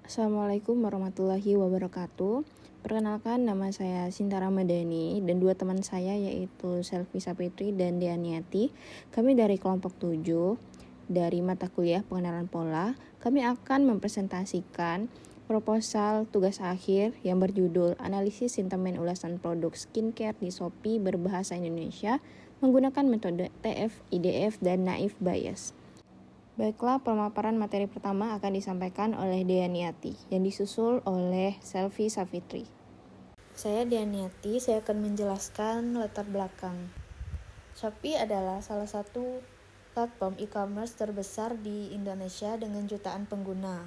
Assalamualaikum warahmatullahi wabarakatuh. Perkenalkan, nama saya Sinta Ramadhani dan dua teman saya yaitu Selvi Sapitri dan Deaniati. Kami dari kelompok 7 dari mata kuliah pengenalan pola. Kami akan mempresentasikan proposal tugas akhir yang berjudul Analisis Sentimen Ulasan Produk Skincare di Shopee berbahasa Indonesia menggunakan metode TF, IDF, dan Naif Bayes. Baiklah, pemaparan materi pertama akan disampaikan oleh Deaniati yang disusul oleh Selvi Savitri. Saya Deaniati, saya akan menjelaskan latar belakang. Shopee adalah salah satu platform e-commerce terbesar di Indonesia dengan jutaan pengguna.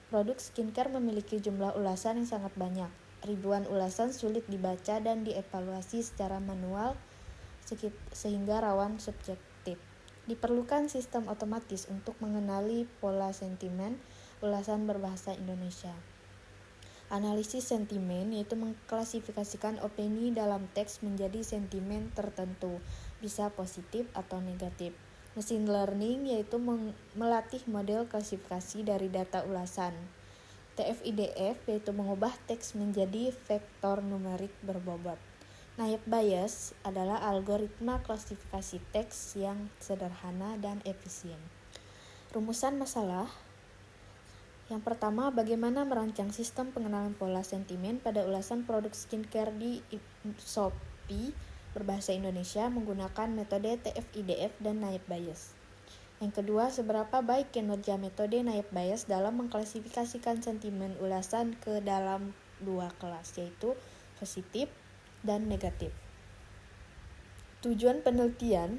Produk skincare memiliki jumlah ulasan yang sangat banyak. Ribuan ulasan sulit dibaca dan dievaluasi secara manual sehingga rawan subjektif. Diperlukan sistem otomatis untuk mengenali pola sentimen ulasan berbahasa Indonesia. Analisis sentimen yaitu mengklasifikasikan opini dalam teks menjadi sentimen tertentu, bisa positif atau negatif. Machine learning yaitu melatih model klasifikasi dari data ulasan. TF-IDF yaitu mengubah teks menjadi vektor numerik berbobot. Naif Bayes adalah algoritma klasifikasi teks yang sederhana dan efisien. Rumusan masalah. Yang pertama, bagaimana merancang sistem pengenalan pola sentimen pada ulasan produk skincare di Shopee berbahasa Indonesia menggunakan metode TF-IDF dan Naif Bayes. Yang kedua, seberapa baik kinerja metode Naif Bayes dalam mengklasifikasikan sentimen ulasan ke dalam dua kelas, yaitu positif dan negatif. Tujuan penelitian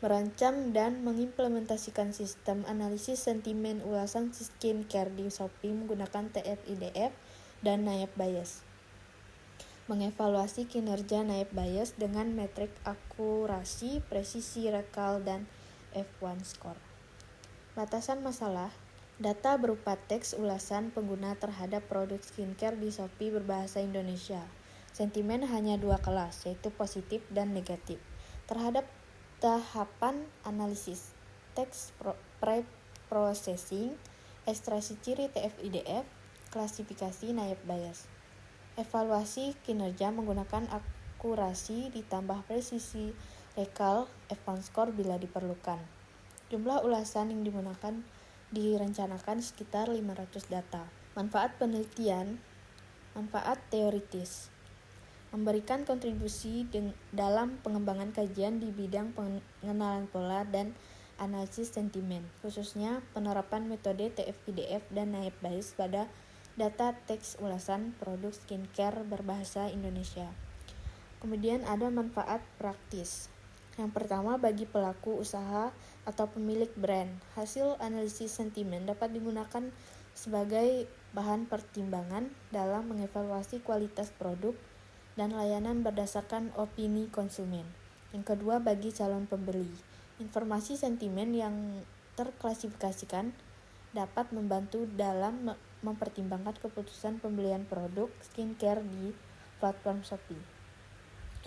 merancang dan mengimplementasikan sistem analisis sentimen ulasan skincare di Shopee menggunakan TF-IDF dan Naif Bayes. Mengevaluasi kinerja Naif Bayes dengan metrik akurasi, presisi rekal, dan F1 score. Batasan masalah. Data berupa teks ulasan pengguna terhadap produk skincare di Shopee berbahasa Indonesia. Sentimen hanya dua kelas, yaitu positif dan negatif. Terhadap tahapan analisis, teks pre-processing, ekstraksi ciri TF-IDF, klasifikasi Naif Bayes. Evaluasi kinerja menggunakan akurasi ditambah presisi rekal, F1 score bila diperlukan. Jumlah ulasan yang digunakan direncanakan sekitar 500 data. Manfaat penelitian, manfaat teoritis. Memberikan kontribusi dalam pengembangan kajian di bidang pengenalan pola dan analisis sentimen, khususnya penerapan metode TF-IDF dan Naif Bayes pada data teks ulasan produk skincare berbahasa Indonesia. Kemudian ada manfaat praktis. Yang pertama, bagi pelaku usaha atau pemilik brand, hasil analisis sentimen dapat digunakan sebagai bahan pertimbangan dalam mengevaluasi kualitas produk dan layanan berdasarkan opini konsumen. Yang kedua, bagi calon pembeli, informasi sentimen yang terklasifikasikan dapat membantu dalam mempertimbangkan keputusan pembelian produk skincare di platform Shopee.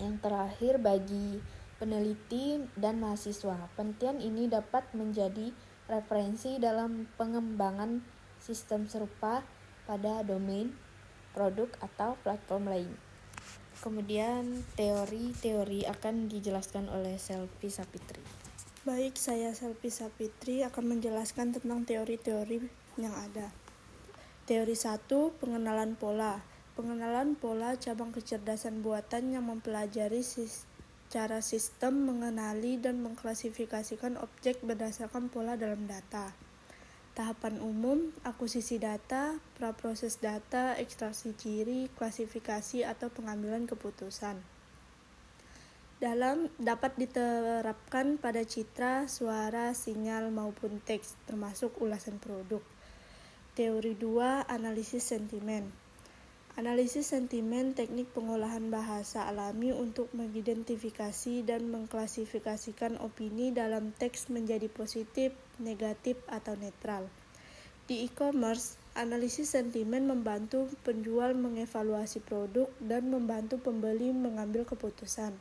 Yang terakhir, bagi peneliti dan mahasiswa, penelitian ini dapat menjadi referensi dalam pengembangan sistem serupa pada domain, produk, atau platform lain. Kemudian teori akan dijelaskan oleh Selvi Sapitri. Baik, saya Selvi Sapitri akan menjelaskan tentang teori-teori yang ada. Teori 1, pengenalan pola. Pengenalan pola cabang kecerdasan buatan yang mempelajari secara sistem mengenali dan mengklasifikasikan objek berdasarkan pola dalam data. Tahapan umum, akuisisi data, praproses data, ekstraksi ciri, klasifikasi, atau pengambilan keputusan. Dapat diterapkan pada citra, suara, sinyal, maupun teks, termasuk ulasan produk. Teori 2, analisis sentimen. Analisis sentimen teknik pengolahan bahasa alami untuk mengidentifikasi dan mengklasifikasikan opini dalam teks menjadi positif, negatif, atau netral. Di e-commerce, analisis sentimen membantu penjual mengevaluasi produk dan membantu pembeli mengambil keputusan.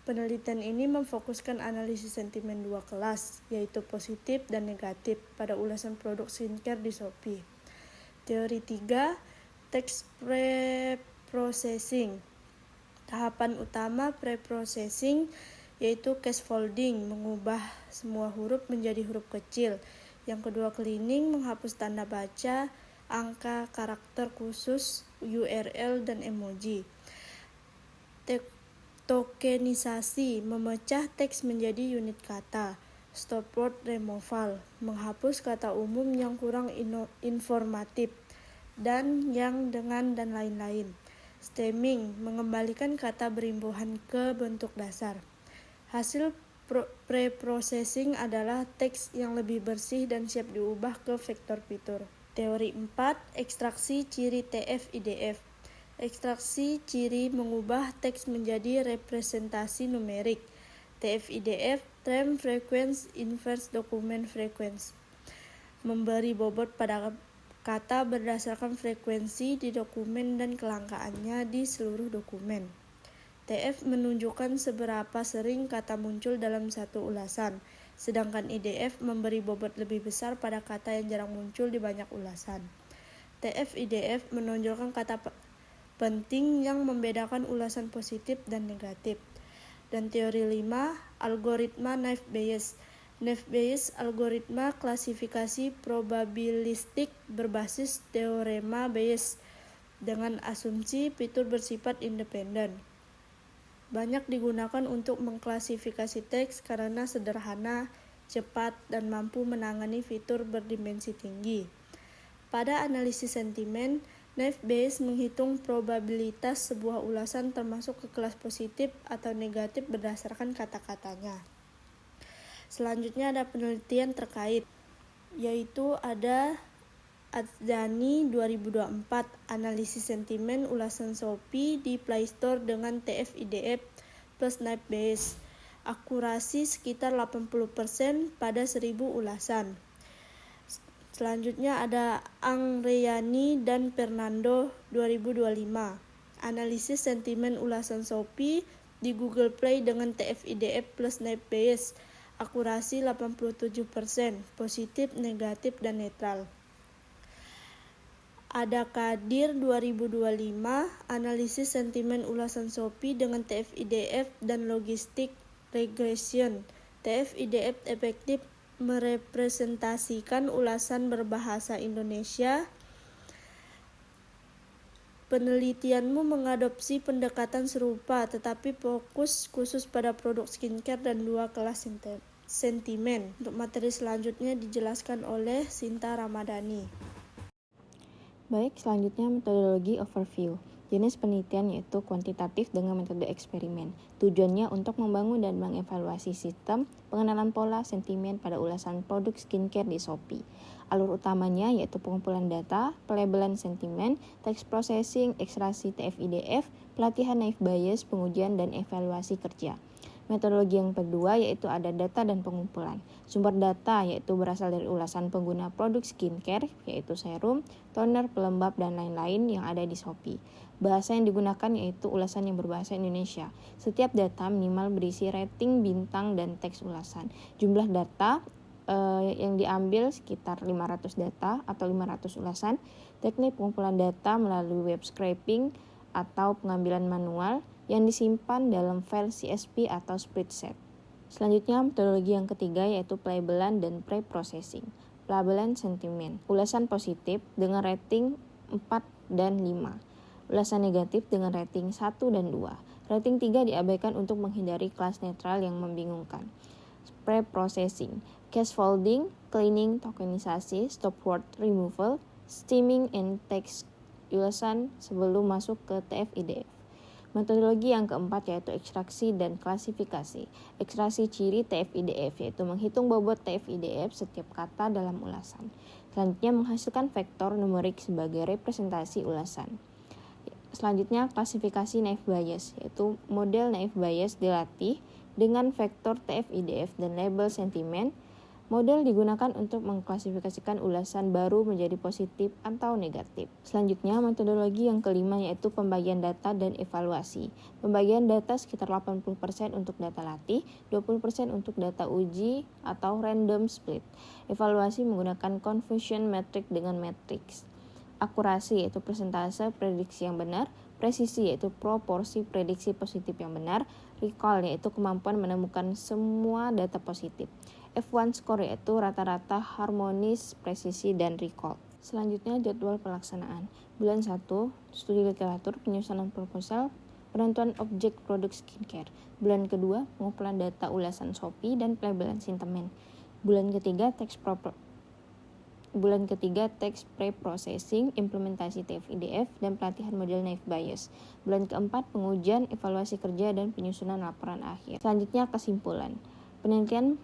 Penelitian ini memfokuskan analisis sentimen dua kelas, yaitu positif dan negatif, pada ulasan produk skincare di Shopee. Teori 3, text preprocessing. Tahapan utama preprocessing yaitu scaffolding, mengubah semua huruf menjadi huruf kecil. Yang kedua, cleaning, menghapus tanda baca, angka, karakter khusus, URL, dan emoji. Tokenisasi, memecah teks menjadi unit kata. Stop word removal, menghapus kata umum yang kurang informatif, dan yang, dengan, dan lain-lain. Stemming, mengembalikan kata berimbuhan ke bentuk dasar. Hasil preprocessing adalah teks yang lebih bersih dan siap diubah ke vektor fitur. Teori 4, ekstraksi ciri TF-IDF. Ekstraksi ciri mengubah teks menjadi representasi numerik. TF-IDF, Time Frequency Inverse Document Frequency, memberi bobot pada kata berdasarkan frekuensi di dokumen dan kelangkaannya di seluruh dokumen. TF menunjukkan seberapa sering kata muncul dalam satu ulasan, sedangkan IDF memberi bobot lebih besar pada kata yang jarang muncul di banyak ulasan. TF-IDF menonjolkan kata penting yang membedakan ulasan positif dan negatif. Dan teori 5, algoritma Naive Bayes. Naive Bayes algoritma klasifikasi probabilistik berbasis teorema Bayes dengan asumsi fitur bersifat independen. Banyak digunakan untuk mengklasifikasi teks karena sederhana, cepat, dan mampu menangani fitur berdimensi tinggi. Pada analisis sentimen, Naive Bayes menghitung probabilitas sebuah ulasan termasuk ke kelas positif atau negatif berdasarkan kata-katanya. Selanjutnya ada penelitian terkait, yaitu ada Adzani 2024, analisis sentimen ulasan Shopee di Play Store dengan TF-IDF plus Naive Bayes. Akurasi sekitar 80% pada 1000 ulasan. Selanjutnya ada Angreyani dan Fernando 2025, analisis sentimen ulasan Shopee di Google Play dengan TF-IDF plus Naive Bayes. Akurasi 87%, positif, negatif, dan netral. Ada Kadir 2025, analisis sentimen ulasan Shopee dengan TF-IDF dan logistic regression. TF-IDF efektif merepresentasikan ulasan berbahasa Indonesia. Penelitianmu mengadopsi pendekatan serupa tetapi fokus khusus pada produk skincare dan 2 kelas sentimen. Untuk materi selanjutnya dijelaskan oleh Sinta Ramadhani. Baik, selanjutnya metodologi overview. Jenis penelitian yaitu kuantitatif dengan metode eksperimen. Tujuannya untuk membangun dan mengevaluasi sistem pengenalan pola sentimen pada ulasan produk skincare di Shopee. Alur utamanya yaitu pengumpulan data, pelabelan sentimen, text processing, ekstraksi TF-IDF, pelatihan Naive Bayes, pengujian dan evaluasi kerja. Metodologi yang kedua yaitu ada data dan pengumpulan. Sumber data yaitu berasal dari ulasan pengguna produk skincare yaitu serum, toner, pelembab, dan lain-lain yang ada di Shopee. Bahasa yang digunakan yaitu ulasan yang berbahasa Indonesia. Setiap data minimal berisi rating, bintang, dan teks ulasan. Jumlah data yang diambil sekitar 500 data atau 500 ulasan. Teknik pengumpulan data melalui web scraping atau pengambilan manual yang disimpan dalam file CSV atau spreadsheet. Selanjutnya metodologi yang ketiga yaitu pelabelan dan pre-processing. Pelabelan sentimen, ulasan positif dengan rating 4 dan 5. Ulasan negatif dengan rating 1 dan 2. Rating 3 diabaikan untuk menghindari kelas netral yang membingungkan. Pre-processing, scaffolding, cleaning, tokenisasi, stop word removal, stemming, and text ulasan sebelum masuk ke TF-IDF. Metodologi yang keempat yaitu ekstraksi dan klasifikasi. Ekstraksi ciri TF-IDF yaitu menghitung bobot TF-IDF setiap kata dalam ulasan. Selanjutnya menghasilkan vektor numerik sebagai representasi ulasan. Selanjutnya klasifikasi Naive Bayes yaitu model Naive Bayes dilatih dengan vektor TF-IDF dan label sentimen. Model digunakan untuk mengklasifikasikan ulasan baru menjadi positif atau negatif. Selanjutnya, metodologi yang kelima yaitu pembagian data dan evaluasi. Pembagian data sekitar 80% untuk data latih, 20% untuk data uji atau random split. Evaluasi menggunakan confusion metric dengan matrix. akurasi yaitu persentase prediksi yang benar, presisi yaitu proporsi prediksi positif yang benar, recall yaitu kemampuan menemukan semua data positif, F1 score yaitu rata-rata harmonis, presisi, dan recall. Selanjutnya jadwal pelaksanaan. Bulan 1, studi literatur, penyusunan proposal, penentuan objek produk skincare. Bulan kedua, pengumpulan data ulasan Shopee dan pelabelan Sintemen. Bulan ketiga, teks pre-processing, implementasi TF-IDF, dan pelatihan model naive Bayes. Bulan keempat, pengujian, evaluasi kerja, dan penyusunan laporan akhir. Selanjutnya, kesimpulan. Penelitian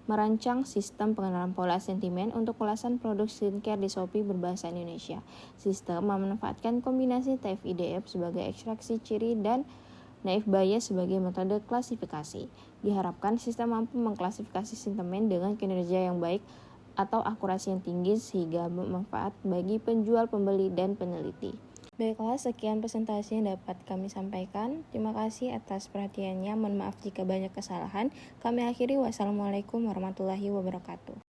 merancang sistem pengenalan pola sentimen untuk ulasan produk skincare di Shopee berbahasa Indonesia. Sistem memanfaatkan kombinasi TF-IDF sebagai ekstraksi ciri dan naive Bayes sebagai metode klasifikasi. Diharapkan sistem mampu mengklasifikasi sentimen dengan kinerja yang baik atau akurasi yang tinggi sehingga bermanfaat bagi penjual, pembeli, dan peneliti. Baiklah, sekian presentasi yang dapat kami sampaikan. Terima kasih atas perhatiannya. Mohon maaf jika banyak kesalahan. Kami akhiri. Wassalamualaikum warahmatullahi wabarakatuh.